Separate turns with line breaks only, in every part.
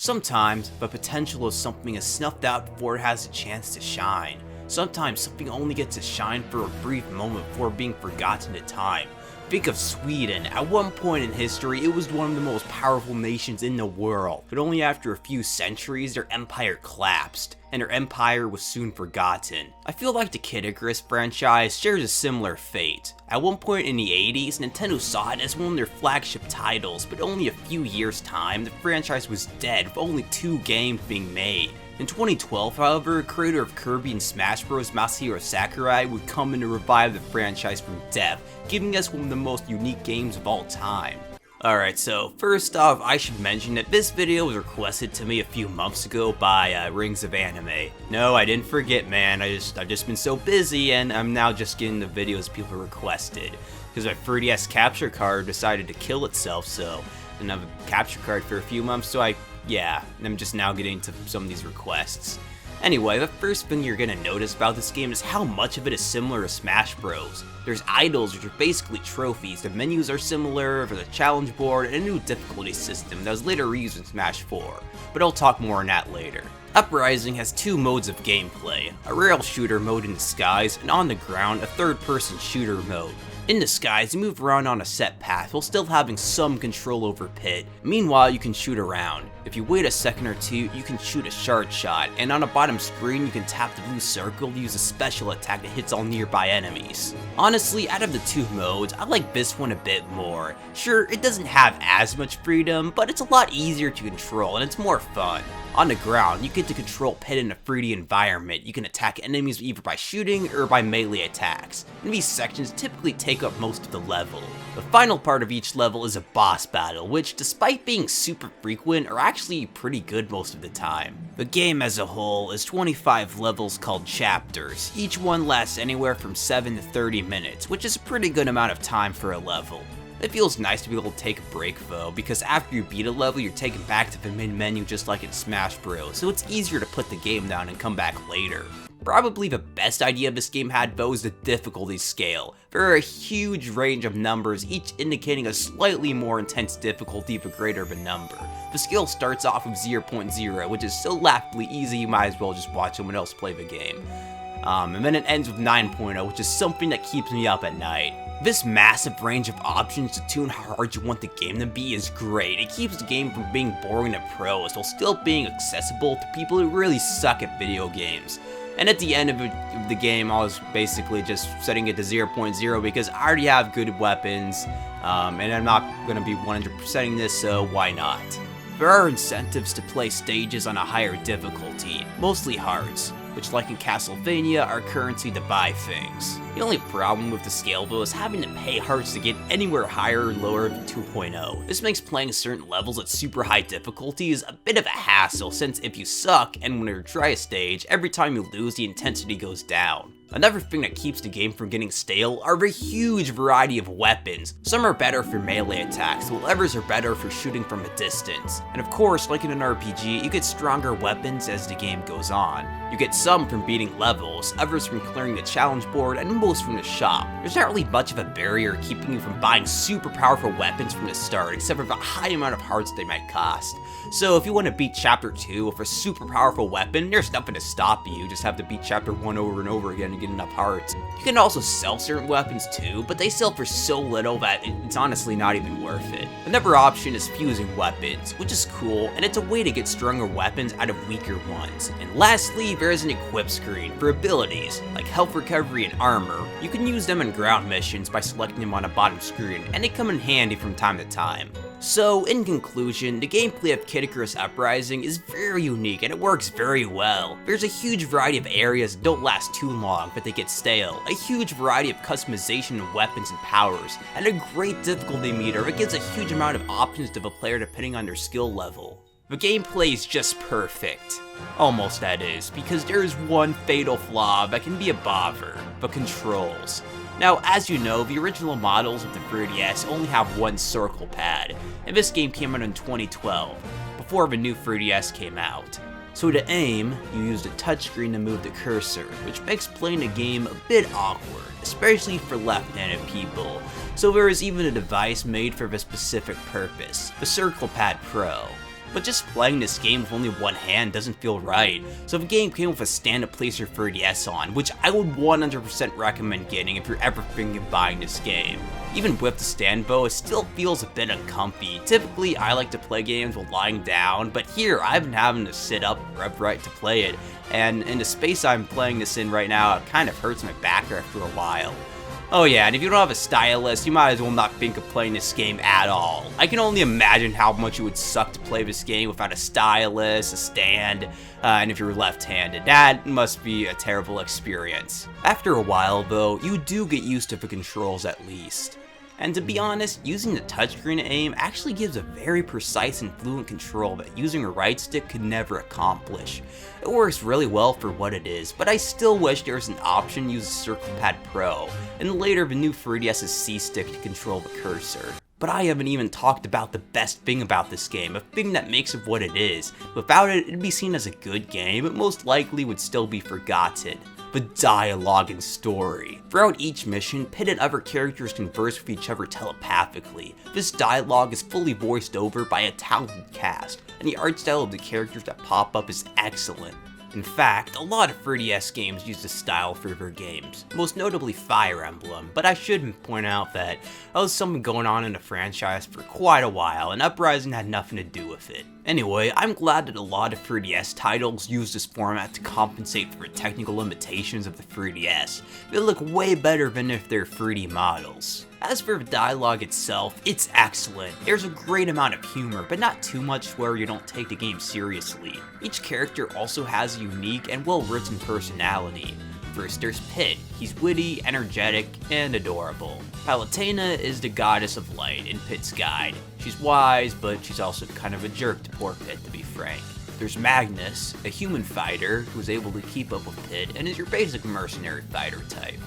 Sometimes, the potential of something is snuffed out before it has a chance to shine. Sometimes something only gets to shine for a brief moment before being forgotten in time. Think of Sweden. At one point in history, it was one of the most powerful nations in the world, but only after a few centuries their empire collapsed, and their empire was soon forgotten. I feel like the Kid Icarus franchise shares a similar fate. At one point in the 80s, Nintendo saw it as one of their flagship titles, but only a few years' time, the franchise was dead with only 2 games being made. In 2012, however, creator of Kirby and Smash Bros. Muthahir Sakurai would come in to revive the franchise from death, giving us one of the most unique games of all time. Alright, so first off, I should mention that this video was requested to me a few months ago by Rings of Anime. No, I didn't forget, man. I've just been so busy, and I'm now just getting the videos people requested. Because my 3DS capture card decided to kill itself, so I didn't have a capture card for a few months, so I'm just now getting to some of these requests. Anyway, the first thing you're gonna notice about this game is how much of it is similar to Smash Bros. There's idols, which are basically trophies, the menus are similar, there's a challenge board, and a new difficulty system that was later reused in Smash 4, but I'll talk more on that later. Uprising has 2 modes of gameplay, a rail shooter mode in the skies, and on the ground, a third-person shooter mode. In the skies, you move around on a set path while still having some control over pit. Meanwhile, you can shoot around. If you wait a second or two, you can shoot a shard shot, and on the bottom screen, you can tap the blue circle to use a special attack that hits all nearby enemies. Honestly, out of the 2 modes, I like this one a bit more. Sure, it doesn't have as much freedom, but it's a lot easier to control, and it's more fun. On the ground, you get to control pit in a 3D environment. You can attack enemies either by shooting or by melee attacks, and these sections typically take up most of the level. The final part of each level is a boss battle, which, despite being super frequent, are actually pretty good most of the time. The game as a whole is 25 levels called chapters. Each one lasts anywhere from 7 to 30 minutes, which is a pretty good amount of time for a level. It feels nice to be able to take a break though, because after you beat a level, you're taken back to the main menu just like in Smash Bros, so it's easier to put the game down and come back later. Probably the best idea this game had though is the difficulty scale. There are a huge range of numbers, each indicating a slightly more intense difficulty the greater the number. The scale starts off with 0.0, which is so laughably easy you might as well just watch someone else play the game. And then it ends with 9.0, which is something that keeps me up at night. This massive range of options to tune how hard you want the game to be is great. It keeps the game from being boring to pros while still being accessible to people who really suck at video games. And at the end of the game, I was basically just setting it to 0.0 because I already have good weapons, and I'm not going to be 100%ing this, so why not? There are incentives to play stages on a higher difficulty, mostly hearts, which like in Castlevania are currency to buy things. The only problem with the scale though is having to pay hearts to get anywhere higher or lower than 2.0. This makes playing certain levels at super high difficulties a bit of a hassle, since if you suck and when you try a stage, every time you lose the intensity goes down. Another thing that keeps the game from getting stale are the huge variety of weapons. Some are better for melee attacks, while others are better for shooting from a distance. And of course, like in an RPG, you get stronger weapons as the game goes on. You get some from beating levels, others from clearing the challenge board, and most from the shop. There's not really much of a barrier keeping you from buying super powerful weapons from the start, except for the high amount of hearts they might cost. So if you want to beat Chapter 2 with a super powerful weapon, there's nothing to stop you, just have to beat Chapter 1 over and over again to get enough hearts. You can also sell certain weapons too, but they sell for so little that it's honestly not even worth it. Another option is fusing weapons, which is cool, and it's a way to get stronger weapons out of weaker ones. And lastly, there is an equip screen for abilities, like health recovery and armor. You can use them in ground missions by selecting them on the bottom screen, and they come in handy from time to time. So, in conclusion, the gameplay of Kid Icarus Uprising is very unique and it works very well. There's a huge variety of areas that don't last too long, but they get stale, a huge variety of customization of weapons and powers, and a great difficulty meter that gives a huge amount of options to the player depending on their skill level. The gameplay is just perfect. Almost that is, because there is one fatal flaw that can be a bother: the controls. Now, as you know, the original models of the 3DS only have one circle pad, and this game came out in 2012, before the new 3DS came out. So to aim, you used a touchscreen to move the cursor, which makes playing the game a bit awkward, especially for left-handed people. So there is even a device made for this specific purpose, the Circle Pad Pro. but just playing this game with only one hand doesn't feel right. So if a game came with a stand to place your 3DS on, which I would 100% recommend getting if you're ever thinking of buying this game. Even with the stand though, it still feels a bit uncomfy. Typically, I like to play games while lying down, but here I've been having to sit up upright to play it, and in the space I'm playing this in right now, it kind of hurts my back after a while. Oh yeah, and if you don't have a stylus, you might as well not think of playing this game at all. I can only imagine how much it would suck to play this game without a stylus, a stand, and if you're left-handed. That must be a terrible experience. After a while though, you do get used to the controls at least. And to be honest, using the touchscreen to aim actually gives a very precise and fluent control that using a right stick could never accomplish. It works really well for what it is, but I still wish there was an option to use the Circle Pad Pro, and later the new 3DS's C-stick to control the cursor. But I haven't even talked about the best thing about this game, a thing that makes it what it is. Without it, it'd be seen as a good game, but most likely would still be forgotten. The dialogue and story. Throughout each mission, Pit and other characters converse with each other telepathically. This dialogue is fully voiced over by a talented cast, and the art style of the characters that pop up is excellent. In fact, a lot of 3DS games use this style for their games, most notably Fire Emblem, but I should point out that was something going on in the franchise for quite a while, and Uprising had nothing to do with it. Anyway, I'm glad that a lot of 3DS titles use this format to compensate for the technical limitations of the 3DS. They look way better than if they're 3D models. As for the dialogue itself, it's excellent. There's a great amount of humor, but not too much where you don't take the game seriously. Each character also has a unique and well-written personality. First there's Pit. He's witty, energetic, and adorable. Palutena is the goddess of light in Pit's guide. She's wise, but she's also kind of a jerk to poor Pit, to be frank. There's Magnus, a human fighter who's able to keep up with Pit and is your basic mercenary fighter type.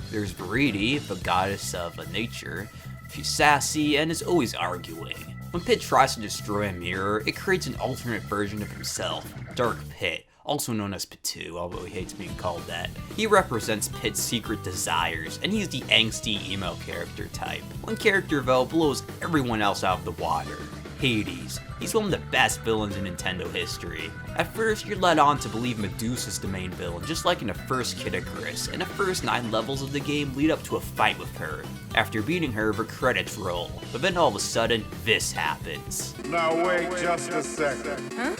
There's Verity, the goddess of nature. She's sassy and is always arguing. When Pit tries to destroy a mirror, it creates an alternate version of himself, Dark Pit, also known as Pitu, although he hates being called that. He represents Pit's secret desires, and he's the angsty emo character type. One character though blows everyone else out of the water. Hades. He's one of the best villains in Nintendo history. At first, you're led on to believe Medusa's the main villain, just like in the first Kid Icarus, and the first 9 levels of the game lead up to a fight with her. After beating her, the credits roll, but then all of a sudden, this happens.
Now wait just a second.
Huh?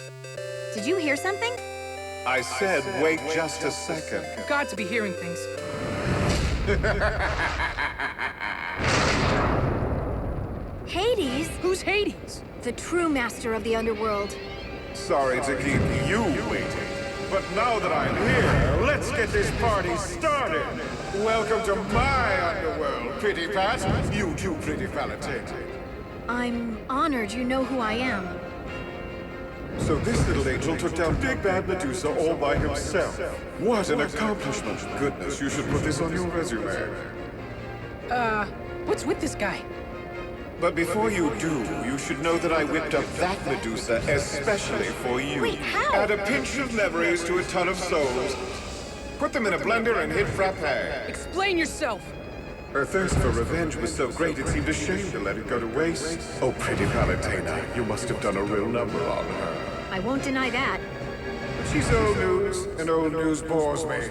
Did you hear something?
I said wait just a second.
Got to be hearing things.
Hades?
Who's Hades?
The true master of the underworld.
Sorry to keep you waiting, but now that I'm here, let's get this party started. Welcome to my underworld, Pretty Pat. You too, Pretty Palutena.
I'm honored you know who I am.
So this little angel took down Big Bad Medusa all by himself. What an accomplishment. Goodness, you should put this on your resume.
What's with this guy?
But before you do, you should know that I whipped up that Medusa especially for you.
Wait, how?
Add a pinch of memories to a ton of souls. Put them in a blender and hit frappe.
Explain yourself.
Her thirst for revenge was so great it seemed a shame to let it go to waste. Oh, Pretty Palutena, you must have done a real number on her.
I won't deny that.
She's old news, and old news bores me.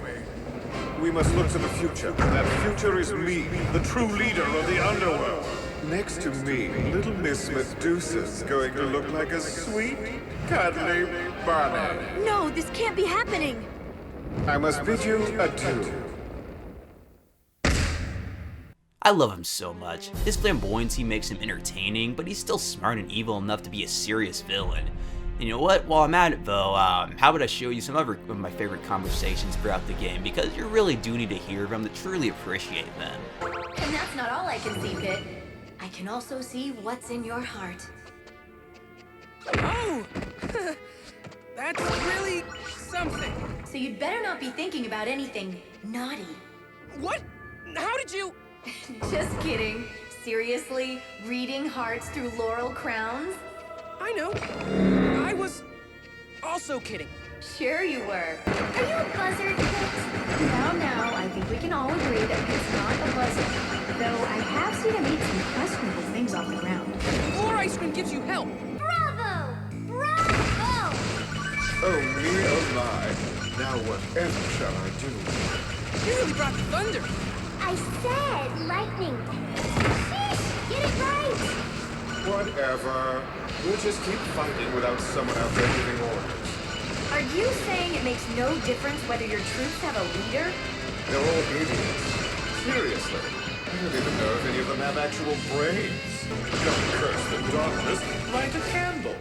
We must look to the future. That future is me, the true leader of the underworld. Next to me, little Miss Medusa's going to look like a sweet, cuddly bunny.
No, this can't be happening.
I must bid you adieu.
I love him so much. His flamboyancy makes him entertaining, but he's still smart and evil enough to be a serious villain. And you know what? While I'm at it though, how about I show you some other of my favorite conversations throughout the game, because you really do need to hear them to truly appreciate them.
And that's not all I can see, Pit. I can also see what's in your heart.
Oh! That's really something.
So you'd better not be thinking about anything naughty.
What? How did you...
Just kidding. Seriously? Reading hearts through laurel crowns?
I know. I was also kidding.
Sure you were. Are you a buzzard, Pit? Now, I think we can all agree that Pit's not a buzzard. Though I have seen him eat some questionable things off the ground.
Floor ice cream gives you help.
Bravo! Bravo!
Oh me, oh my. Now whatever shall I do?
You really brought the thunder.
I said lightning. Sheesh, get it right.
Whatever. We'll just keep fighting without someone out there giving orders.
Are you saying it makes no difference whether your troops have a leader?
They're all idiots. Seriously. I don't even know if any of them have actual brains. Don't curse the darkness. Light a candle.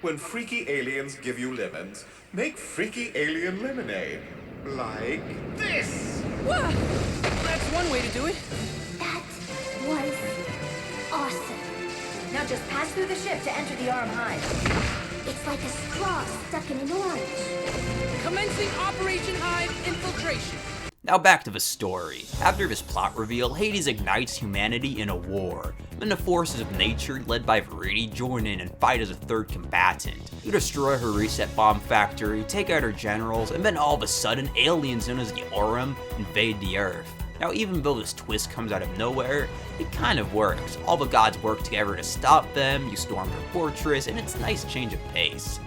When freaky aliens give you lemons, make freaky alien lemonade. Like this.
Wow. That's one way to do it.
That was awesome. Now just pass through the ship to enter the Arm Hive. It's like a straw stuck in an orange.
Commencing Operation Hive infiltration.
Now back to the story. After this plot reveal, Hades ignites humanity in a war. Then the forces of nature, led by Verity, join in and fight as a third combatant. You destroy her reset bomb factory, take out her generals, and then all of a sudden, aliens known as the Aurum invade the Earth. Now even though this twist comes out of nowhere, it kind of works. All the gods work together to stop them, you storm their fortress, and it's a nice change of pace.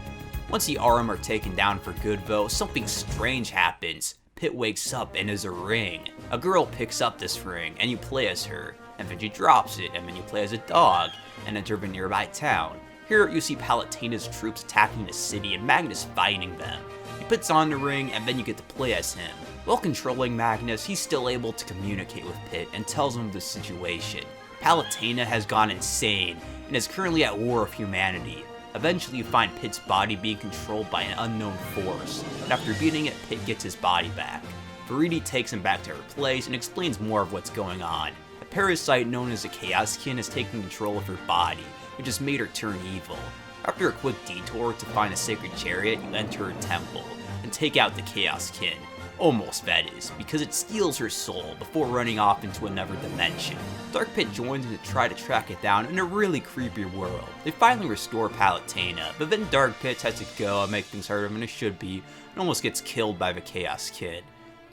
Once the Aurum are taken down for good though, something strange happens. Pit wakes up and there's a ring. A girl picks up this ring and you play as her, and then she drops it and then you play as a dog and enter the nearby town. Here you see Palatena's troops attacking the city and Magnus fighting them. He puts on the ring and then you get to play as him. While controlling Magnus, he's still able to communicate with Pit and tells him the situation. Palatena has gone insane and is currently at war with humanity. Eventually you find Pit's body being controlled by an unknown force, but after beating it, Pit gets his body back. Verity takes him back to her place and explains more of what's going on. A parasite known as a Chaoskin is taking control of her body, which has made her turn evil. After a quick detour to find a sacred chariot, you enter her temple and take out the Chaoskin. Almost, that is, because it steals her soul before running off into another dimension. Dark Pit joins in to try to track it down in a really creepy world. They finally restore Palatena, but then Dark Pit has to go and make things harder than it should be, and almost gets killed by the Chaos Kid.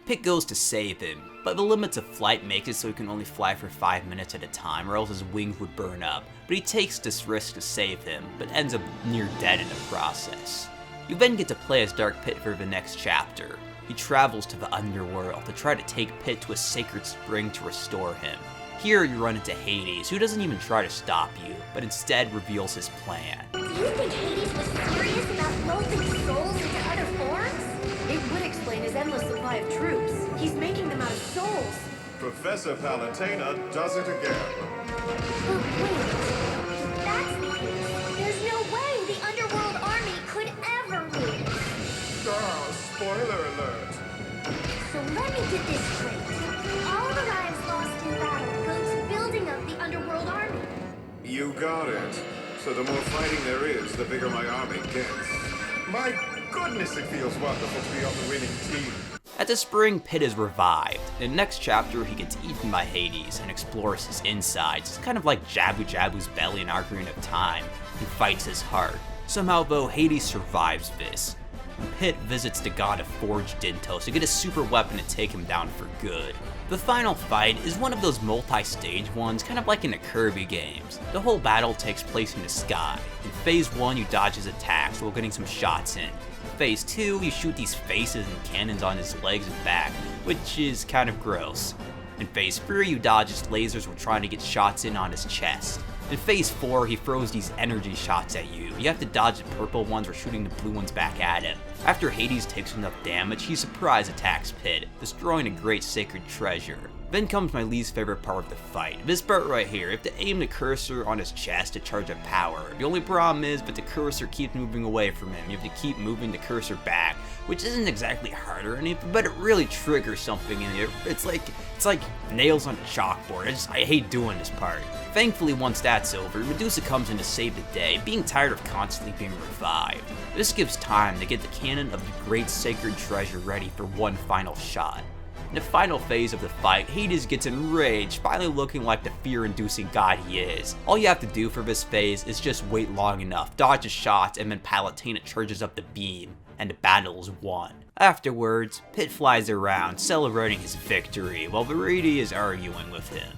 Pit goes to save him, but the limits of flight makes it so he can only fly for 5 minutes at a time or else his wings would burn up, but he takes this risk to save him, but ends up near dead in the process. You then get to play as Dark Pit for the next chapter. He travels to the underworld to try to take Pit to a sacred spring to restore him. Here you run into Hades, who doesn't even try to stop you, but instead reveals his plan.
Do you think Hades was serious about molding souls into other forms? It would explain his endless supply of troops. He's making them out of souls.
Professor Palatena does it again.
But wait, if that's the case, there's no way the Underworld Army could ever lose.
Spoiler alert.
So let me get this straight. All the lives lost in battle go to building up the Underworld Army.
You got it. So the more fighting there is, the bigger my army gets. My goodness, it feels wonderful to be on the winning team.
At the spring, Pit is revived. In the next chapter, he gets eaten by Hades and explores his insides. It's kind of like Jabu Jabu's belly in Ocarina of Time. He fights his heart. Somehow though, Hades survives this. Pit visits the god of Forge Dintos to get a super weapon to take him down for good. The final fight is one of those multi-stage ones, kind of like in the Kirby games. The whole battle takes place in the sky. In Phase 1, you dodge his attacks while getting some shots in. In Phase 2, you shoot these faces and cannons on his legs and back, which is kind of gross. In Phase 3, you dodge his lasers while trying to get shots in on his chest. In Phase 4, he throws these energy shots at you. You have to dodge the purple ones or shooting the blue ones back at him. After Hades takes enough damage, he surprise attacks Pit, destroying a great sacred treasure. Then comes my least favorite part of the fight. This part right here. You have to aim the cursor on his chest to charge up power. The only problem is that the cursor keeps moving away from him. You have to keep moving the cursor back, which isn't exactly hard or anything, but it really triggers something in you. It's like nails on a chalkboard. I hate doing this part. Thankfully, once that's over, Medusa comes in to save the day, being tired of constantly being revived. This gives time to get the cannon of the great sacred treasure ready for one final shot. In the final phase of the fight, Hades gets enraged, finally looking like the fear-inducing god he is. All you have to do for this phase is just wait long enough, dodge his shots, and then Palatena charges up the beam, and the battle is won. Afterwards, Pit flies around, celebrating his victory, while Verity is arguing with him.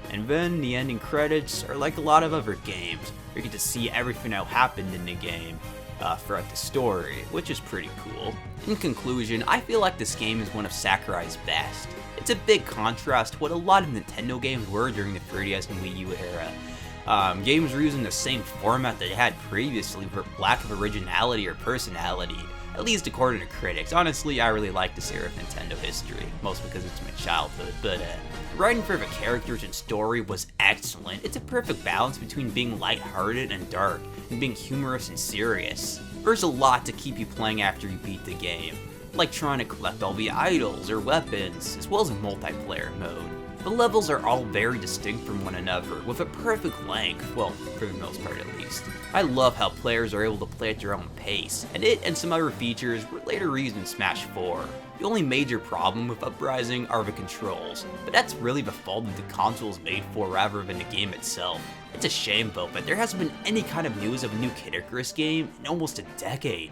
And then the ending credits are like a lot of other games, where you get to see everything that happened in the game. throughout the story, which is pretty cool. In conclusion, I feel like this game is one of Sakurai's best. It's a big contrast to what a lot of Nintendo games were during the 3DS and Wii U era. Games were using the same format they had previously for lack of originality or personality, at least according to critics. Honestly, I really like this era of Nintendo history, mostly because it's my childhood, but writing for the characters and story was excellent. It's a perfect balance between being lighthearted and dark, and being humorous and serious. There's a lot to keep you playing after you beat the game, like trying to collect all the idols or weapons, as well as a multiplayer mode. The levels are all very distinct from one another, with a perfect length, well, for the most part at least. I love how players are able to play at their own pace, and it and some other features were later used in Smash 4. The only major problem with Uprising are the controls, but that's really the fault that the console is made for rather than the game itself. It's a shame though, but there hasn't been any kind of news of a new Kid Icarus game in almost a decade.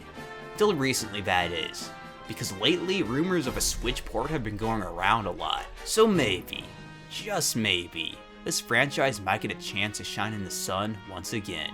Till recently, that is. Because lately, rumors of a Switch port have been going around a lot. So maybe, just maybe, this franchise might get a chance to shine in the sun once again.